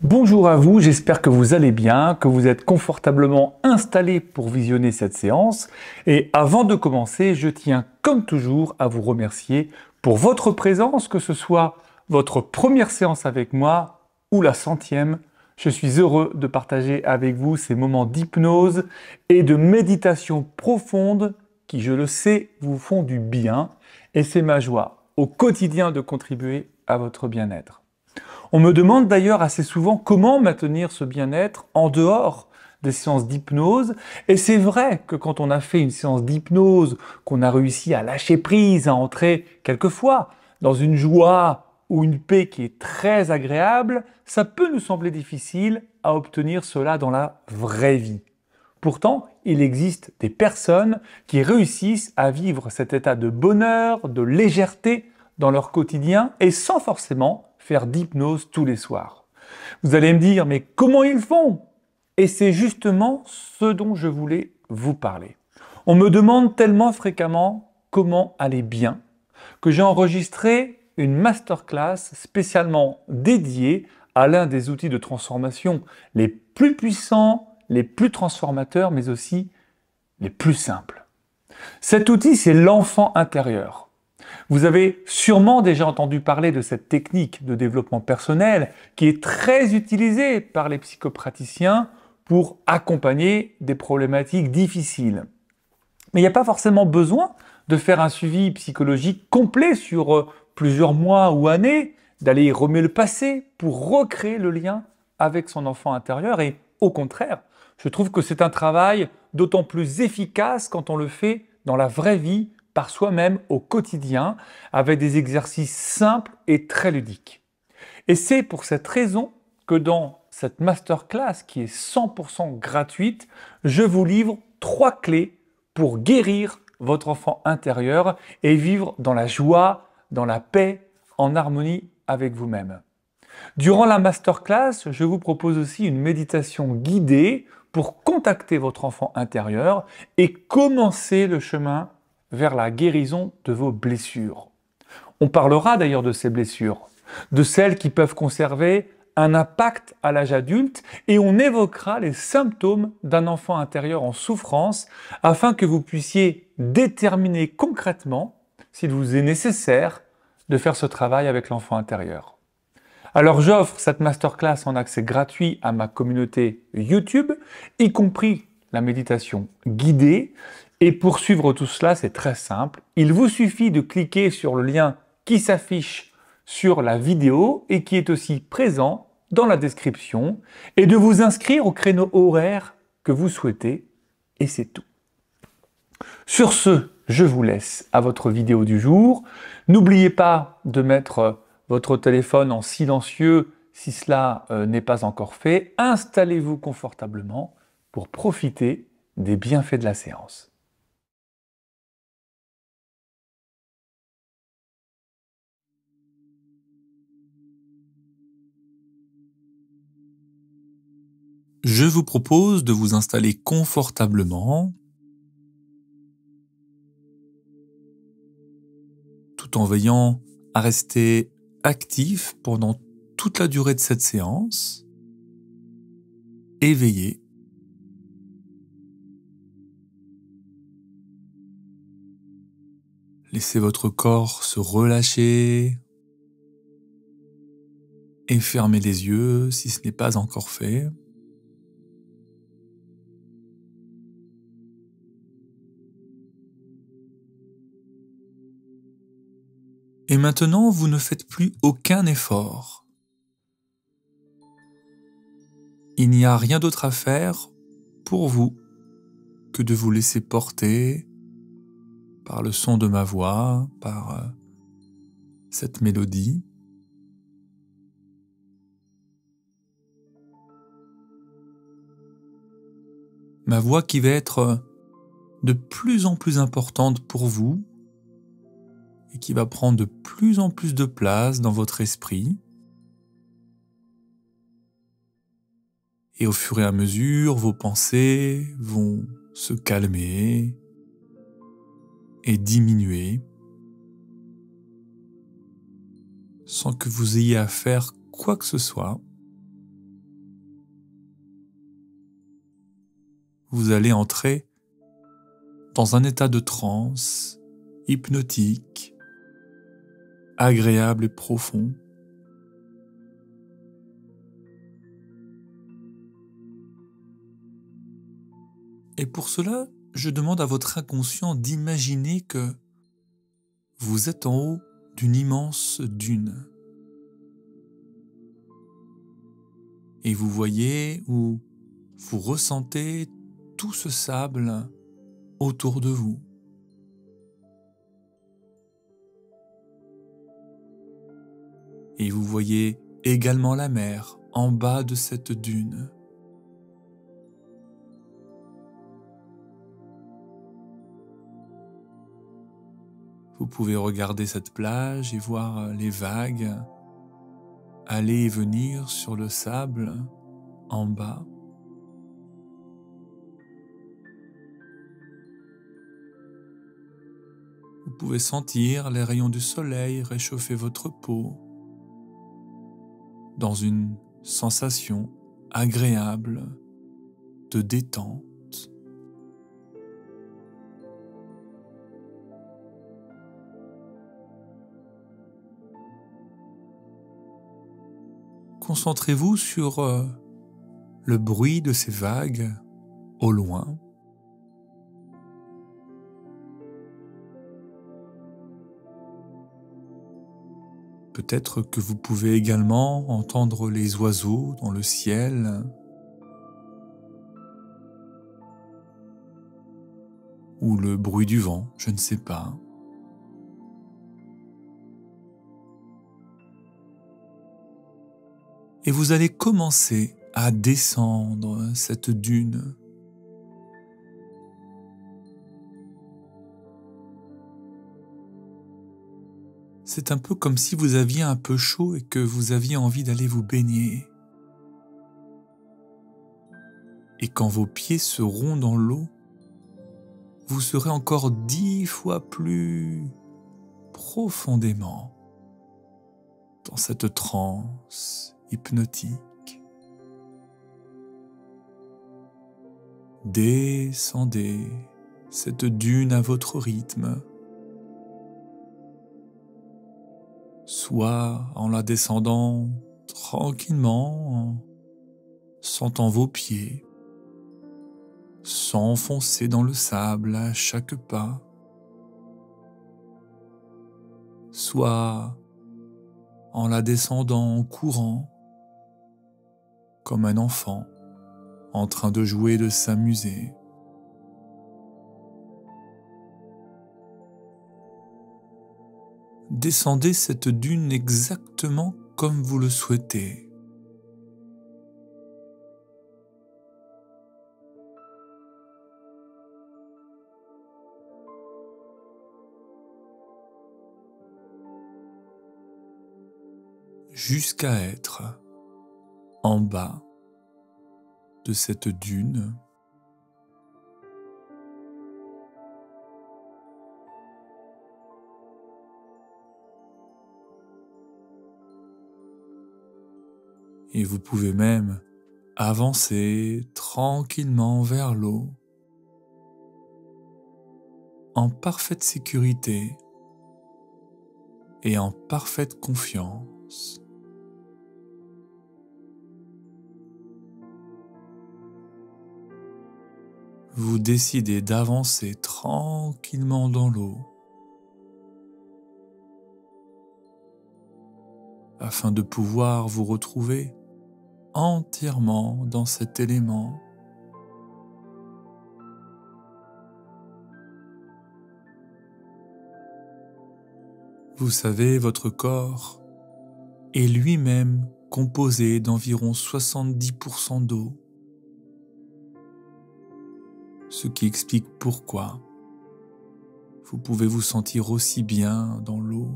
Bonjour à vous, j'espère que vous allez bien, que vous êtes confortablement installés pour visionner cette séance. Et avant de commencer, je tiens comme toujours à vous remercier pour votre présence, que ce soit votre première séance avec moi ou la 100e. Je suis heureux de partager avec vous ces moments d'hypnose et de méditation profonde qui, je le sais, vous font du bien. Et c'est ma joie au quotidien de contribuer à votre bien-être. On me demande d'ailleurs assez souvent comment maintenir ce bien-être en dehors des séances d'hypnose. Et c'est vrai que quand on a fait une séance d'hypnose, qu'on a réussi à lâcher prise, à entrer quelquefois dans une joie ou une paix qui est très agréable, ça peut nous sembler difficile à obtenir cela dans la vraie vie. Pourtant, il existe des personnes qui réussissent à vivre cet état de bonheur, de légèreté dans leur quotidien et sans forcément faire d'hypnose tous les soirs. Vous allez me dire, mais comment ils font? Et c'est justement ce dont je voulais vous parler. On me demande tellement fréquemment comment aller bien que j'ai enregistré une masterclass spécialement dédiée à l'un des outils de transformation les plus puissants, les plus transformateurs, mais aussi les plus simples. Cet outil, c'est l'enfant intérieur. Vous avez sûrement déjà entendu parler de cette technique de développement personnel qui est très utilisée par les psychopraticiens pour accompagner des problématiques difficiles. Mais il n'y a pas forcément besoin de faire un suivi psychologique complet sur plusieurs mois ou années, d'aller remuer le passé pour recréer le lien avec son enfant intérieur. Et au contraire, je trouve que c'est un travail d'autant plus efficace quand on le fait dans la vraie vie, par soi-même au quotidien, avec des exercices simples et très ludiques. Et c'est pour cette raison que dans cette masterclass qui est 100% gratuite, je vous livre 3 clés pour guérir votre enfant intérieur et vivre dans la joie, dans la paix, en harmonie avec vous-même. Durant la masterclass, je vous propose aussi une méditation guidée pour contacter votre enfant intérieur et commencer le chemin vers la guérison de vos blessures. On parlera d'ailleurs de ces blessures, de celles qui peuvent conserver un impact à l'âge adulte et on évoquera les symptômes d'un enfant intérieur en souffrance afin que vous puissiez déterminer concrètement s'il vous est nécessaire de faire ce travail avec l'enfant intérieur. Alors j'offre cette masterclass en accès gratuit à ma communauté YouTube, y compris la méditation guidée. Et pour suivre tout cela, c'est très simple. Il vous suffit de cliquer sur le lien qui s'affiche sur la vidéo et qui est aussi présent dans la description et de vous inscrire au créneau horaire que vous souhaitez et c'est tout. Sur ce, je vous laisse à votre vidéo du jour. N'oubliez pas de mettre votre téléphone en silencieux si cela n'est pas encore fait. Installez-vous confortablement pour profiter des bienfaits de la séance. Je vous propose de vous installer confortablement tout en veillant à rester actif pendant toute la durée de cette séance, éveillé. Laissez votre corps se relâcher et fermez les yeux si ce n'est pas encore fait. Et maintenant, vous ne faites plus aucun effort. Il n'y a rien d'autre à faire pour vous que de vous laisser porter par le son de ma voix, par cette mélodie. Ma voix qui va être de plus en plus importante pour vous et qui va prendre de plus en plus de place dans votre esprit. Et au fur et à mesure, vos pensées vont se calmer et diminuer sans que vous ayez à faire quoi que ce soit. vous allez entrer dans un état de transe hypnotique, agréable et profond. Et pour cela, je demande à votre inconscient d'imaginer que vous êtes en haut d'une immense dune. Et vous voyez ou vous ressentez tout ce sable autour de vous. Et vous voyez également la mer en bas de cette dune. Vous pouvez regarder cette plage et voir les vagues aller et venir sur le sable en bas. Vous pouvez sentir les rayons du soleil réchauffer votre peau dans une sensation agréable de détente. Concentrez-vous sur le bruit de ces vagues au loin. Peut-être que vous pouvez également entendre les oiseaux dans le ciel ou le bruit du vent, je ne sais pas. Et vous allez commencer à descendre cette dune. C'est un peu comme si vous aviez un peu chaud et que vous aviez envie d'aller vous baigner. Et quand vos pieds seront dans l'eau, vous serez encore 10 fois plus profondément dans cette transe hypnotique. Descendez cette dune à votre rythme, soit en la descendant tranquillement, en sentant vos pieds s'enfoncer dans le sable à chaque pas, soit en la descendant en courant, comme un enfant en train de jouer et de s'amuser. Descendez cette dune exactement comme vous le souhaitez. Jusqu'à être en bas de cette dune. Et vous pouvez même avancer tranquillement vers l'eau, en parfaite sécurité et en parfaite confiance. Vous décidez d'avancer tranquillement dans l'eau afin de pouvoir vous retrouver entièrement dans cet élément. Vous savez, votre corps est lui-même composé d'environ 70% d'eau, ce qui explique pourquoi vous pouvez vous sentir aussi bien dans l'eau.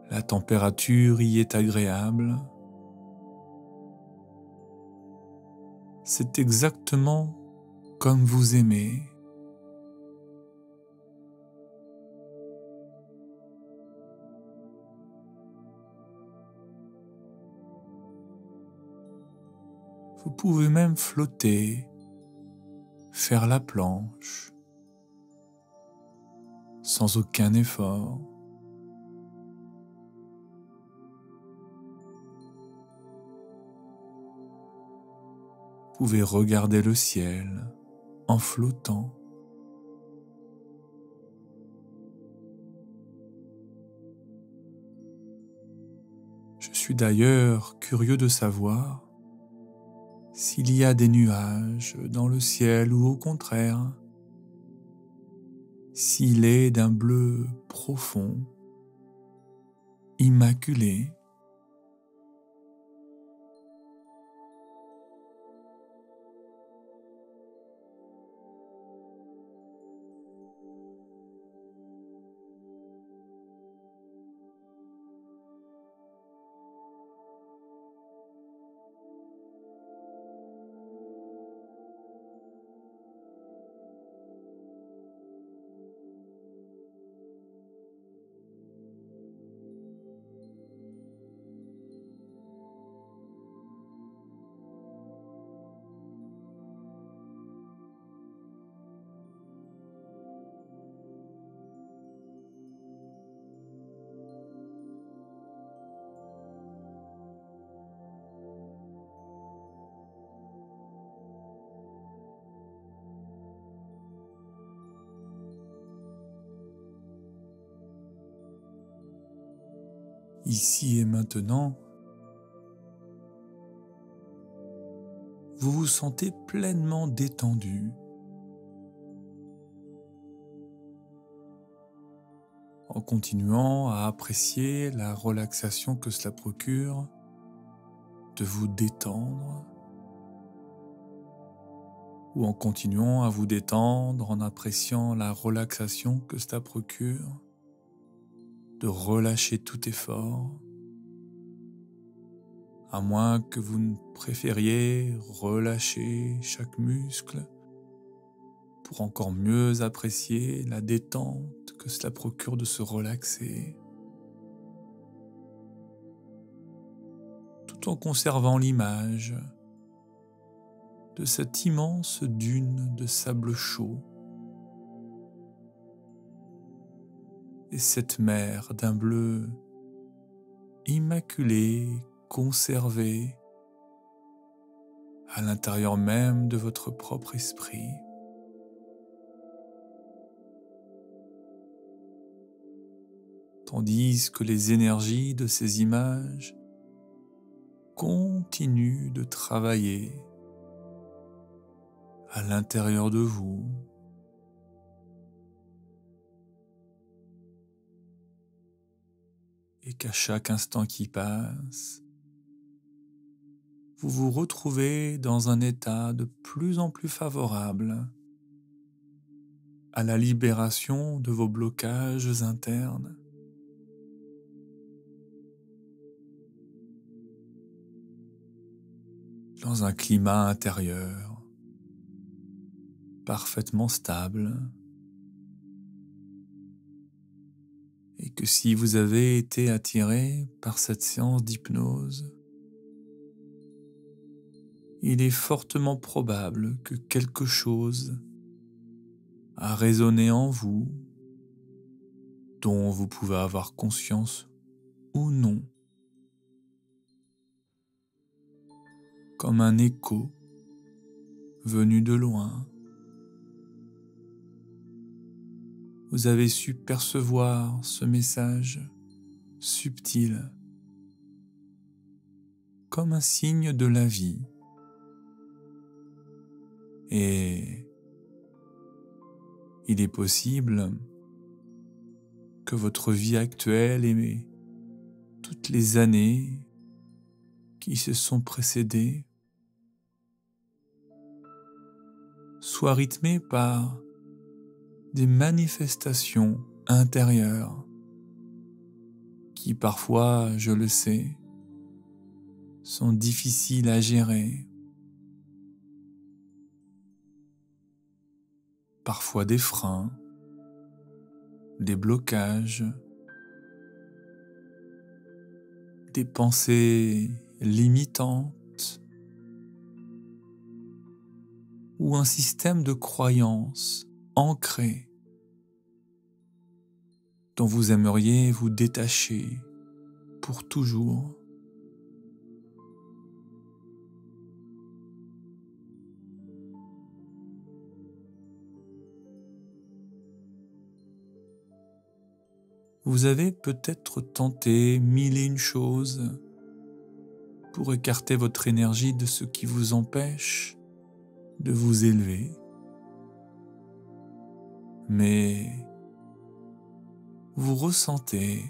La température y est agréable. C'est exactement comme vous aimez. Vous pouvez même flotter, faire la planche, sans aucun effort. Vous pouvez regarder le ciel en flottant. Je suis d'ailleurs curieux de savoir s'il y a des nuages dans le ciel ou au contraire, s'il est d'un bleu profond, immaculé. Ici et maintenant, vous vous sentez pleinement détendu. En continuant à apprécier la relaxation que cela procure, de vous détendre, ou en continuant à vous détendre en appréciant la relaxation que cela procure, de relâcher tout effort, à moins que vous ne préfériez relâcher chaque muscle pour encore mieux apprécier la détente que cela procure de se relaxer, tout en conservant l'image de cette immense dune de sable chaud et cette mer d'un bleu immaculé, conservé à l'intérieur même de votre propre esprit. Tandis que les énergies de ces images continuent de travailler à l'intérieur de vous, et qu'à chaque instant qui passe, vous vous retrouvez dans un état de plus en plus favorable à la libération de vos blocages internes. Dans un climat intérieur parfaitement stable, et que si vous avez été attiré par cette séance d'hypnose, il est fortement probable que quelque chose a résonné en vous, dont vous pouvez avoir conscience ou non, comme un écho venu de loin. Vous avez su percevoir ce message subtil comme un signe de la vie. Et il est possible que votre vie actuelle et toutes les années qui se sont précédées soient rythmées par des manifestations intérieures qui parfois, je le sais, sont difficiles à gérer. Parfois des freins, des blocages, des pensées limitantes, ou un système de croyances ancré dont vous aimeriez vous détacher pour toujours. Vous avez peut-être tenté mille et une choses pour écarter votre énergie de ce qui vous empêche de vous élever. Mais vous ressentez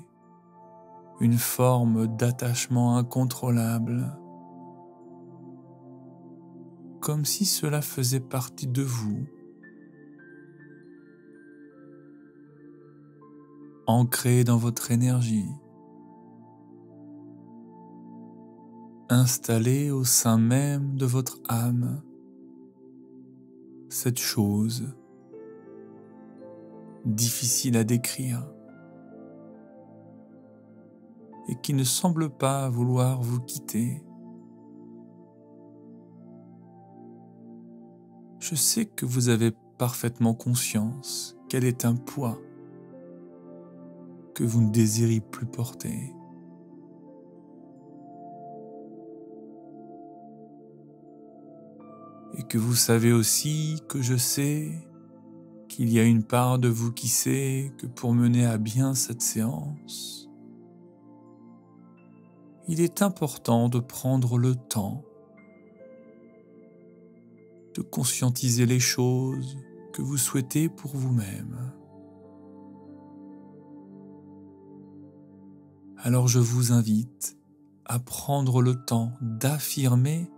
une forme d'attachement incontrôlable, comme si cela faisait partie de vous, ancré dans votre énergie, installé au sein même de votre âme. Cette chose difficile à décrire et qui ne semble pas vouloir vous quitter. Je sais que vous avez parfaitement conscience qu'elle est un poids que vous ne désirez plus porter. Et que vous savez aussi que je sais qu'il y a une part de vous qui sait que pour mener à bien cette séance, il est important de prendre le temps de conscientiser les choses que vous souhaitez pour vous-même. Alors je vous invite à prendre le temps d'affirmer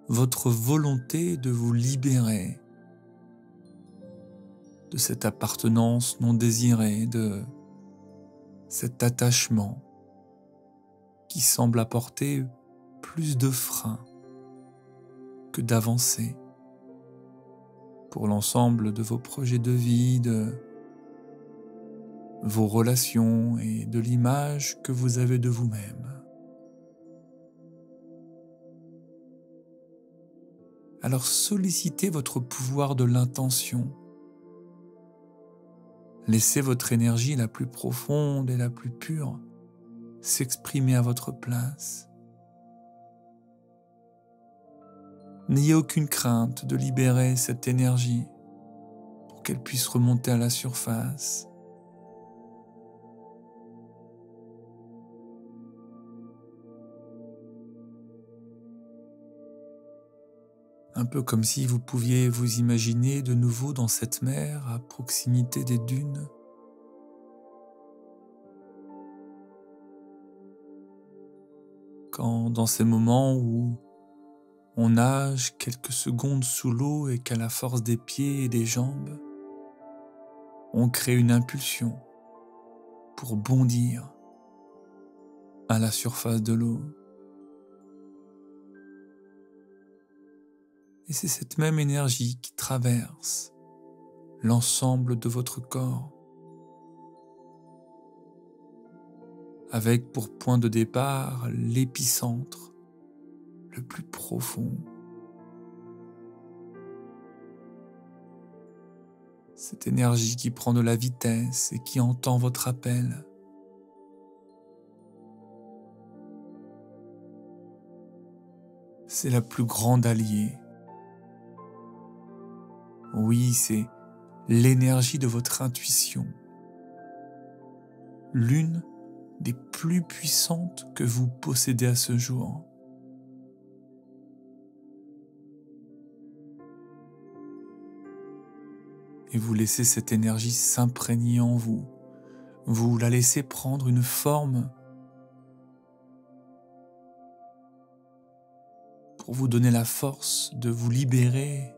votre volonté de vous libérer de cette appartenance non désirée, de cet attachement qui semble apporter plus de freins que d'avancées pour l'ensemble de vos projets de vie, de vos relations et de l'image que vous avez de vous-même. Alors sollicitez votre pouvoir de l'intention. Laissez votre énergie la plus profonde et la plus pure s'exprimer à votre place. N'ayez aucune crainte de libérer cette énergie pour qu'elle puisse remonter à la surface. Un peu comme si vous pouviez vous imaginer de nouveau dans cette mer à proximité des dunes. Quand dans ces moments où on nage quelques secondes sous l'eau et qu'à la force des pieds et des jambes, on crée une impulsion pour bondir à la surface de l'eau. Et c'est cette même énergie qui traverse l'ensemble de votre corps, avec pour point de départ l'épicentre le plus profond. Cette énergie qui prend de la vitesse et qui entend votre appel. C'est la plus grande alliée. Oui, c'est l'énergie de votre intuition, l'une des plus puissantes que vous possédez à ce jour. Et vous laissez cette énergie s'imprégner en vous. Vous la laissez prendre une forme pour vous donner la force de vous libérer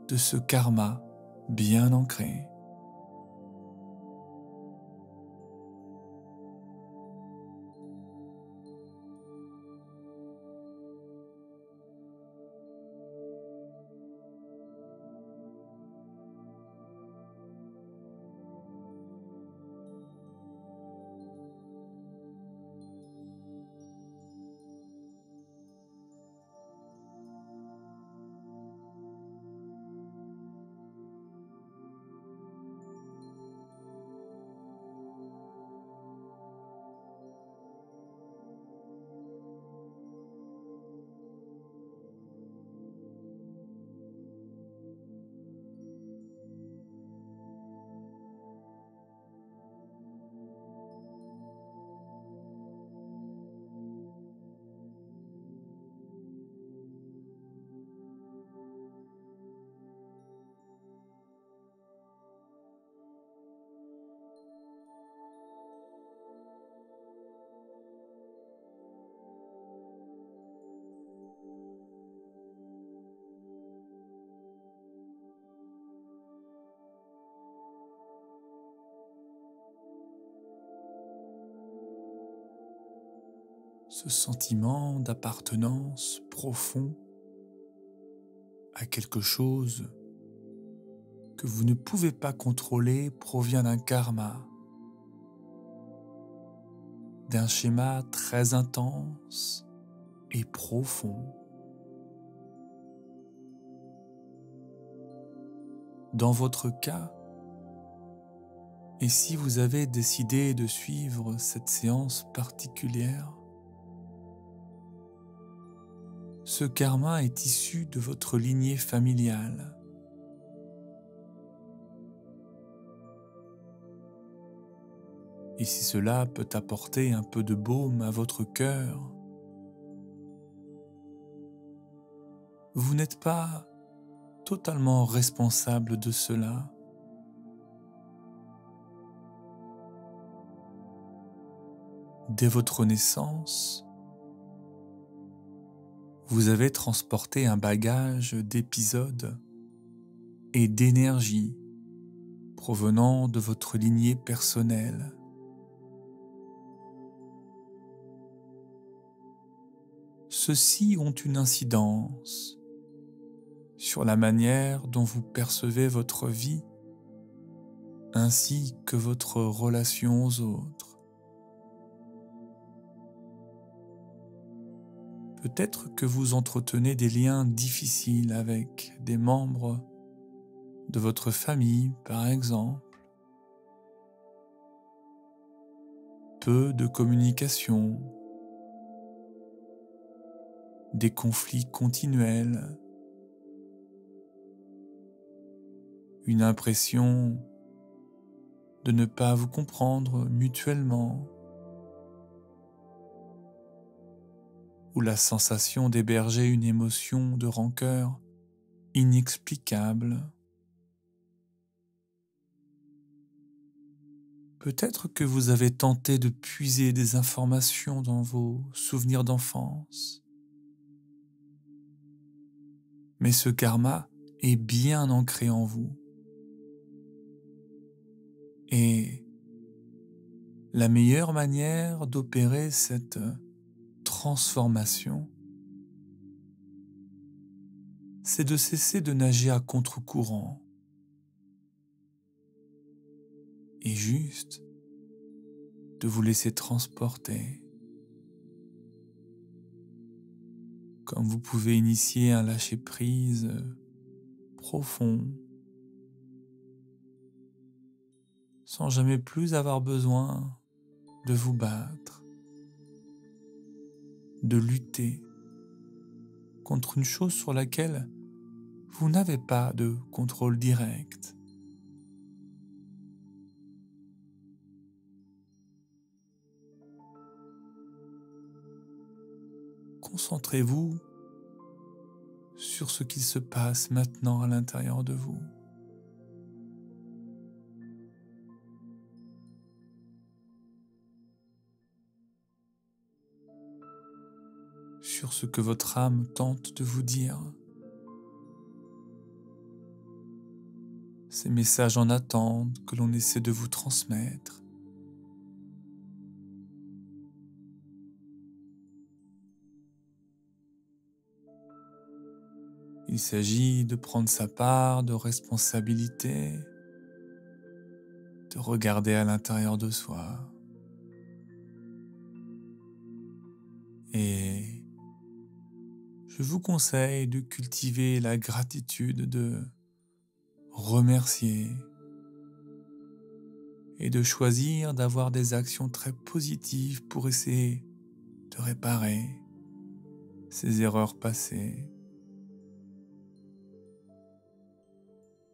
de ce karma bien ancré. ce sentiment d'appartenance profond à quelque chose que vous ne pouvez pas contrôler provient d'un karma, d'un schéma très intense et profond. Dans votre cas, et si vous avez décidé de suivre cette séance particulière, ce karma est issu de votre lignée familiale. Et si cela peut apporter un peu de baume à votre cœur, vous n'êtes pas totalement responsable de cela. Dès votre naissance, vous avez transporté un bagage d'épisodes et d'énergie provenant de votre lignée personnelle. Ceux-ci ont une incidence sur la manière dont vous percevez votre vie ainsi que votre relation aux autres. Peut-être que vous entretenez des liens difficiles avec des membres de votre famille, par exemple. Peu de communication, des conflits continuels, une impression de ne pas vous comprendre mutuellement, ou la sensation d'héberger une émotion de rancœur inexplicable. Peut-être que vous avez tenté de puiser des informations dans vos souvenirs d'enfance, mais ce karma est bien ancré en vous. Et la meilleure manière d'opérer cette transformation, c'est de cesser de nager à contre-courant et juste de vous laisser transporter. Comme vous pouvez initier un lâcher-prise profond, sans jamais plus avoir besoin de vous battre, de lutter contre une chose sur laquelle vous n'avez pas de contrôle direct. Concentrez-vous sur ce qui se passe maintenant à l'intérieur de vous. Sur ce que votre âme tente de vous dire. Ces messages en attente que l'on essaie de vous transmettre. Il s'agit de prendre sa part de responsabilité, de regarder à l'intérieur de soi. Et je vous conseille de cultiver la gratitude, de remercier et de choisir d'avoir des actions très positives pour essayer de réparer ces erreurs passées.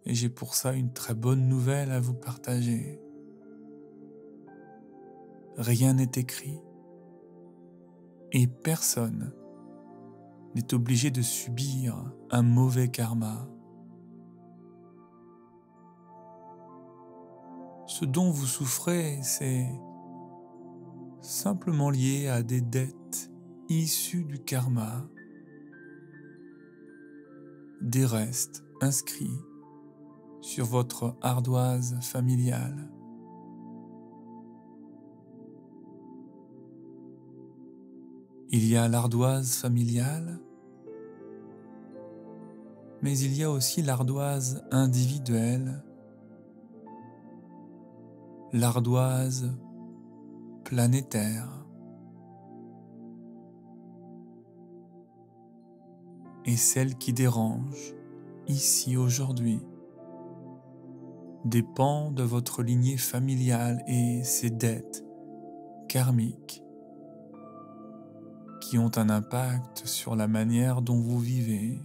Et j'ai pour ça une très bonne nouvelle à vous partager. Rien n'est écrit et personne n'est obligé de subir un mauvais karma. Ce dont vous souffrez, c'est simplement lié à des dettes issues du karma, des restes inscrits sur votre ardoise familiale. Il y a l'ardoise familiale, mais il y a aussi l'ardoise individuelle, l'ardoise planétaire et celle qui dérange ici aujourd'hui dépend de votre lignée familiale et ses dettes karmiques qui ont un impact sur la manière dont vous vivez.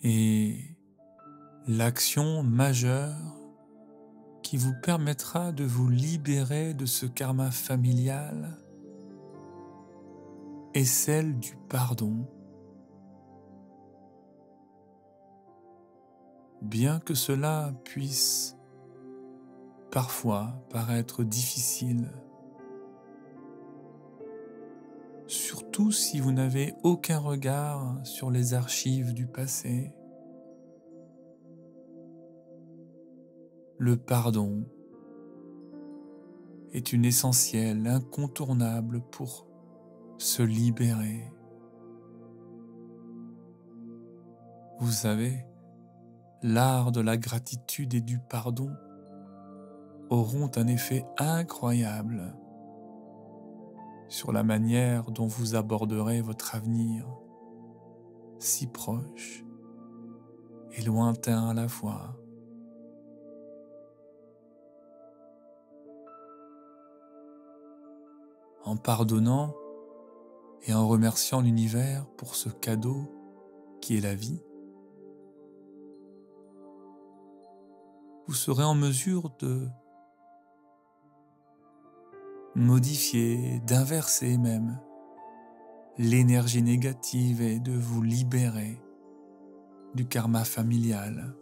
Et l'action majeure qui vous permettra de vous libérer de ce karma familial est celle du pardon. Bien que cela puisse parfois paraître difficile, surtout si vous n'avez aucun regard sur les archives du passé. Le pardon est une essentielle, incontournable pour se libérer. Vous savez, l'art de la gratitude et du pardon auront un effet incroyable sur la manière dont vous aborderez votre avenir, si proche et lointain à la fois. En pardonnant et en remerciant l'univers pour ce cadeau qui est la vie, vous serez en mesure de modifier, d'inverser même l'énergie négative et de vous libérer du karma familial.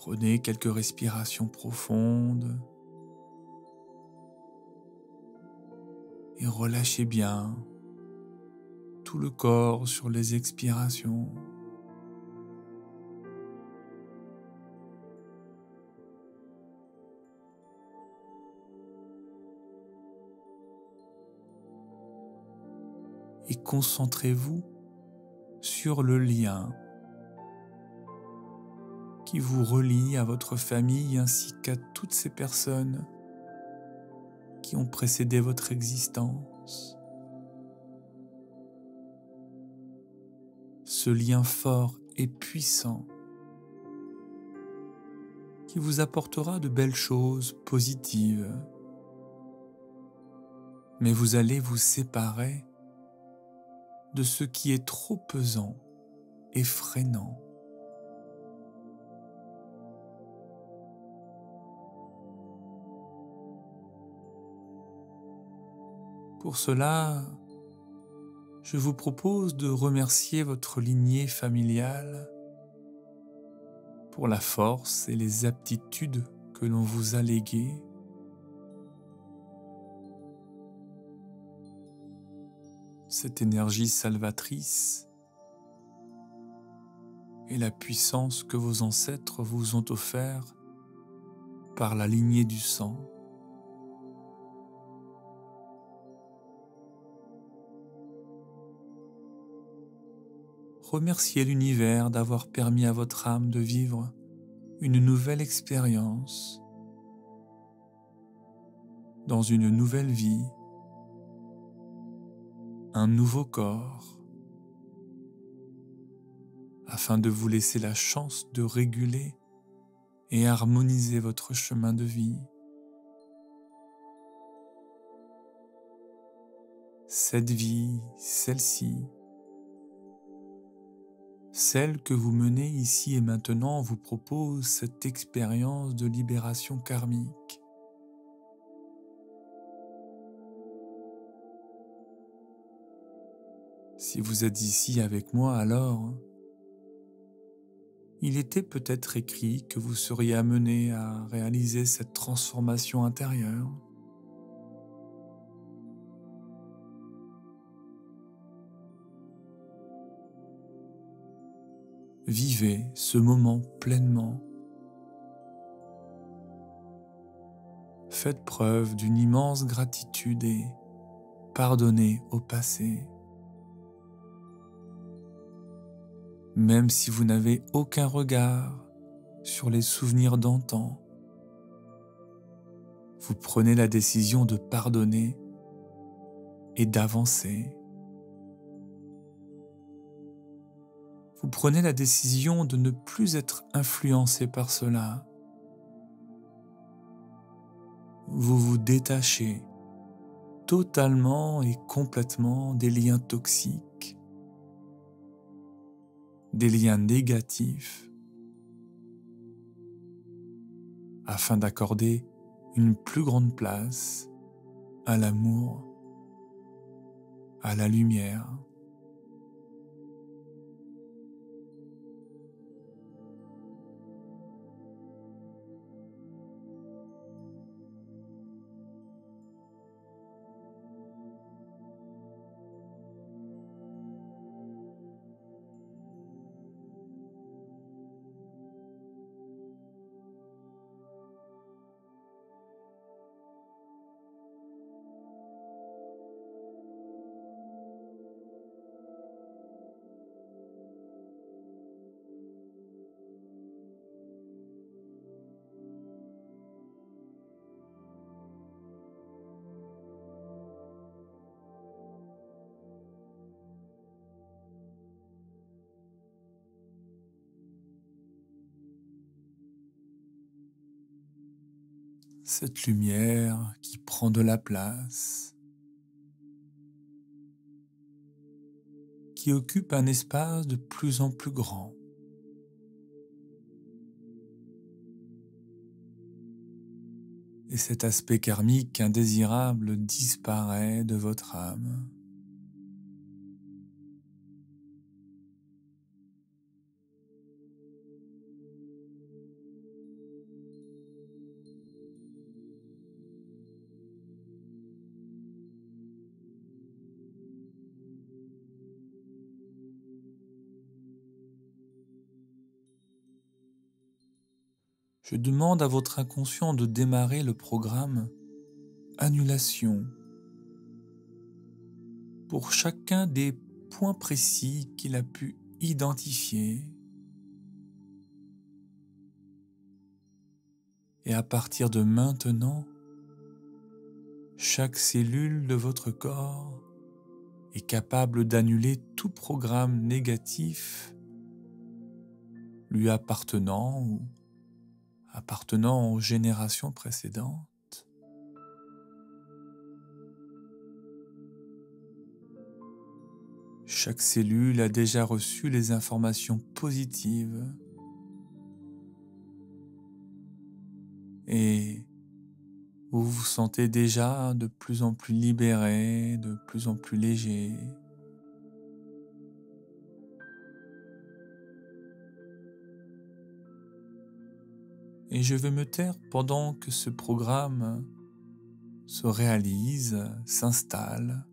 Prenez quelques respirations profondes et relâchez bien tout le corps sur les expirations. Et concentrez-vous sur le lien qui vous relie à votre famille ainsi qu'à toutes ces personnes qui ont précédé votre existence. Ce lien fort et puissant qui vous apportera de belles choses positives. Mais vous allez vous séparer de ce qui est trop pesant et freinant. Pour cela, je vous propose de remercier votre lignée familiale pour la force et les aptitudes que l'on vous a léguées. Cette énergie salvatrice et la puissance que vos ancêtres vous ont offert par la lignée du sang. Remerciez l'univers d'avoir permis à votre âme de vivre une nouvelle expérience dans une nouvelle vie, un nouveau corps, afin de vous laisser la chance de réguler et harmoniser votre chemin de vie. Cette vie, celle-ci, celle que vous menez ici et maintenant vous propose cette expérience de libération karmique. Si vous êtes ici avec moi, alors il était peut-être écrit que vous seriez amené à réaliser cette transformation intérieure. Vivez ce moment pleinement. Faites preuve d'une immense gratitude et pardonnez au passé. Même si vous n'avez aucun regard sur les souvenirs d'antan, vous prenez la décision de pardonner et d'avancer. Vous prenez la décision de ne plus être influencé par cela. Vous vous détachez totalement et complètement des liens toxiques, des liens négatifs, afin d'accorder une plus grande place à l'amour, à la lumière. Cette lumière qui prend de la place, qui occupe un espace de plus en plus grand. Et cet aspect karmique indésirable disparaît de votre âme. Je demande à votre inconscient de démarrer le programme annulation pour chacun des points précis qu'il a pu identifier. Et à partir de maintenant, chaque cellule de votre corps est capable d'annuler tout programme négatif lui appartenant ou appartenant aux générations précédentes. Chaque cellule a déjà reçu les informations positives et vous vous sentez déjà de plus en plus libéré, de plus en plus léger. Et je vais me taire pendant que ce programme se réalise, s'installe,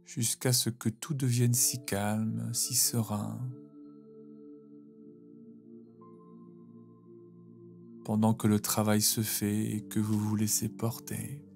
jusqu'à ce que tout devienne si calme, si serein. Pendant que le travail se fait et que vous vous laissez porter.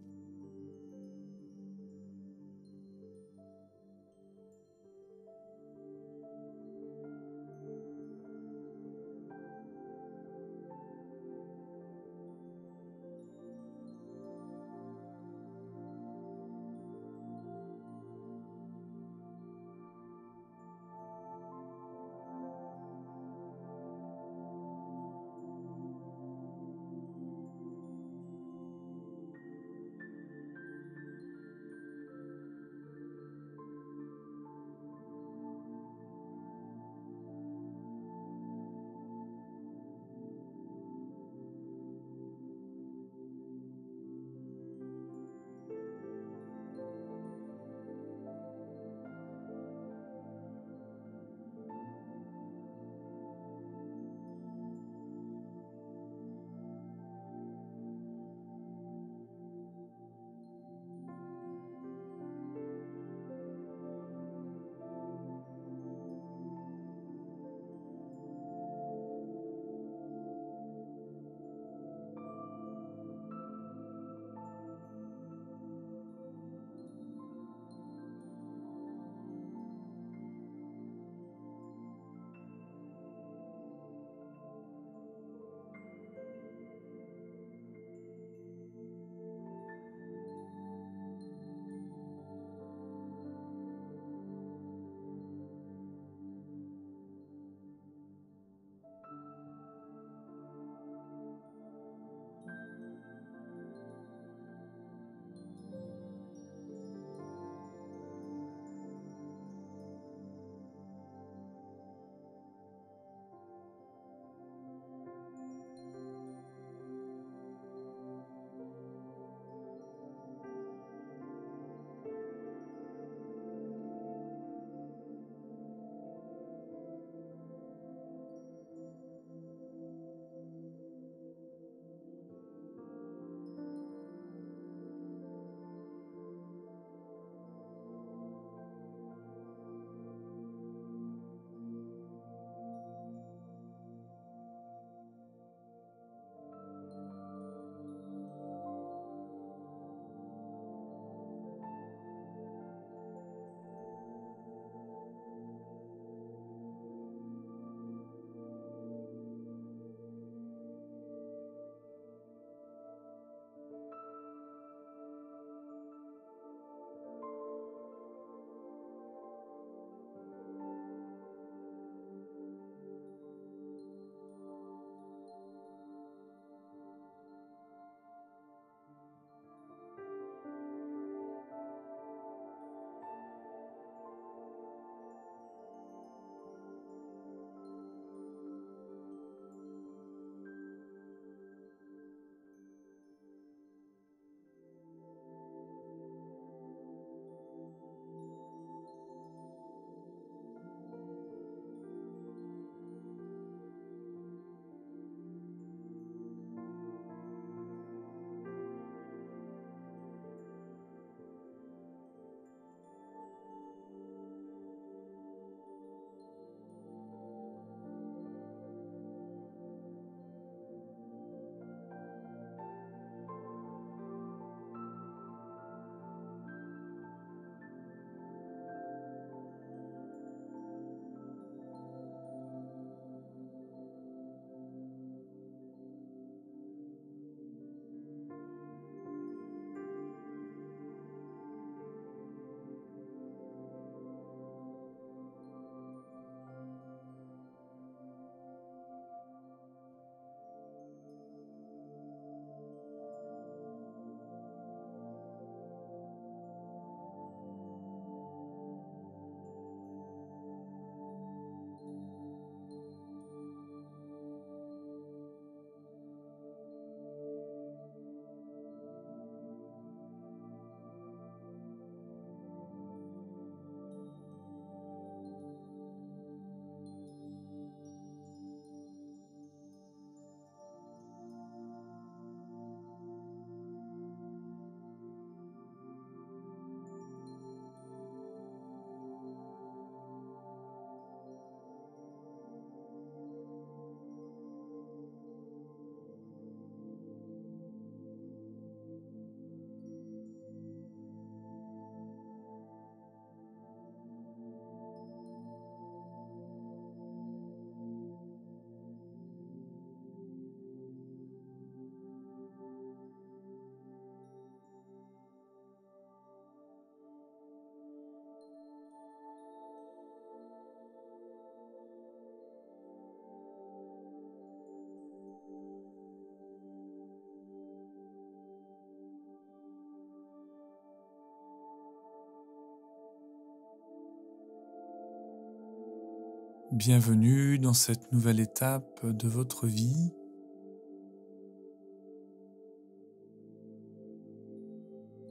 Bienvenue dans cette nouvelle étape de votre vie.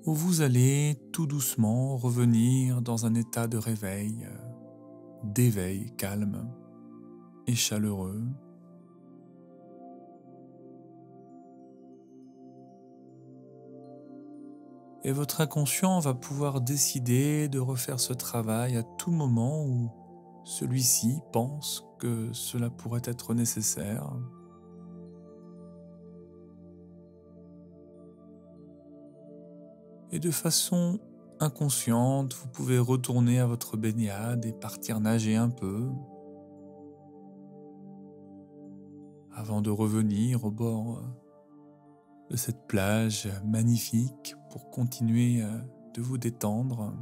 Où vous allez tout doucement revenir dans un état de réveil, d'éveil calme et chaleureux. Et votre inconscient va pouvoir décider de refaire ce travail à tout moment où celui-ci pense que cela pourrait être nécessaire. Et de façon inconsciente, vous pouvez retourner à votre baignade et partir nager un peu avant de revenir au bord de cette plage magnifique pour continuer de vous détendre.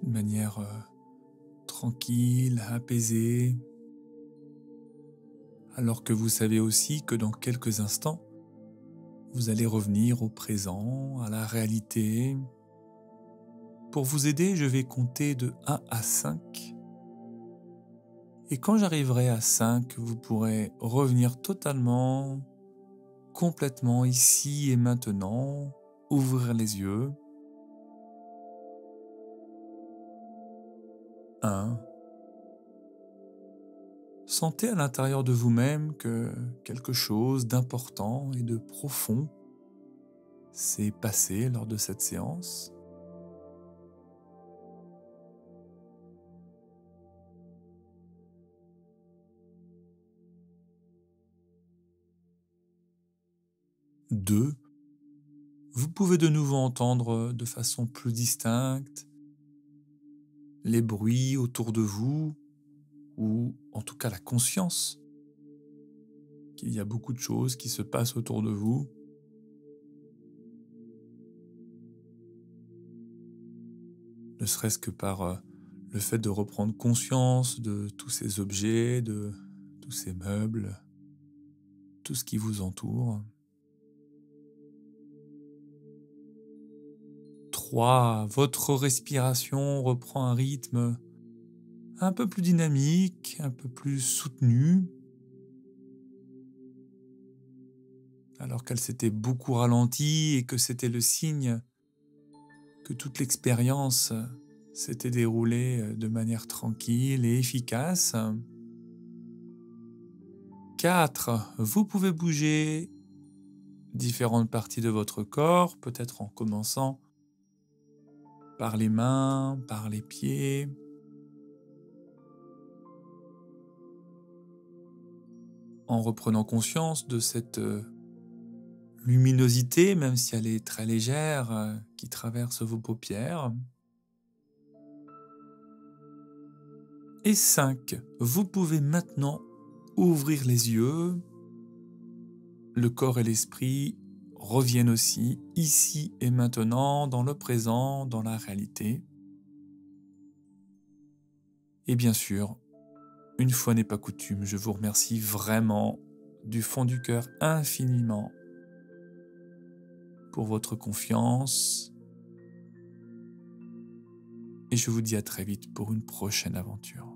D'une manière tranquille, apaisée, alors que vous savez aussi que dans quelques instants, vous allez revenir au présent, à la réalité. Pour vous aider, je vais compter de 1 à 5. Et quand j'arriverai à 5, vous pourrez revenir totalement, complètement ici et maintenant, ouvrir les yeux. 1. Sentez à l'intérieur de vous-même que quelque chose d'important et de profond s'est passé lors de cette séance. 2. Vous pouvez de nouveau entendre de façon plus distincte les bruits autour de vous, ou en tout cas la conscience qu'il y a beaucoup de choses qui se passent autour de vous. Ne serait-ce que par le fait de reprendre conscience de tous ces objets, de tous ces meubles, tout ce qui vous entoure. 3. Votre respiration reprend un rythme un peu plus dynamique, un peu plus soutenu, alors qu'elle s'était beaucoup ralentie et que c'était le signe que toute l'expérience s'était déroulée de manière tranquille et efficace. 4. Vous pouvez bouger différentes parties de votre corps, peut-être en commençant par les mains, par les pieds. En reprenant conscience de cette luminosité, même si elle est très légère, qui traverse vos paupières. Et 5. Vous pouvez maintenant ouvrir les yeux. Le corps et l'esprit reviennent aussi, ici et maintenant, dans le présent, dans la réalité. Et bien sûr, une fois n'est pas coutume, je vous remercie vraiment, du fond du cœur, infiniment, pour votre confiance. Et je vous dis à très vite pour une prochaine aventure.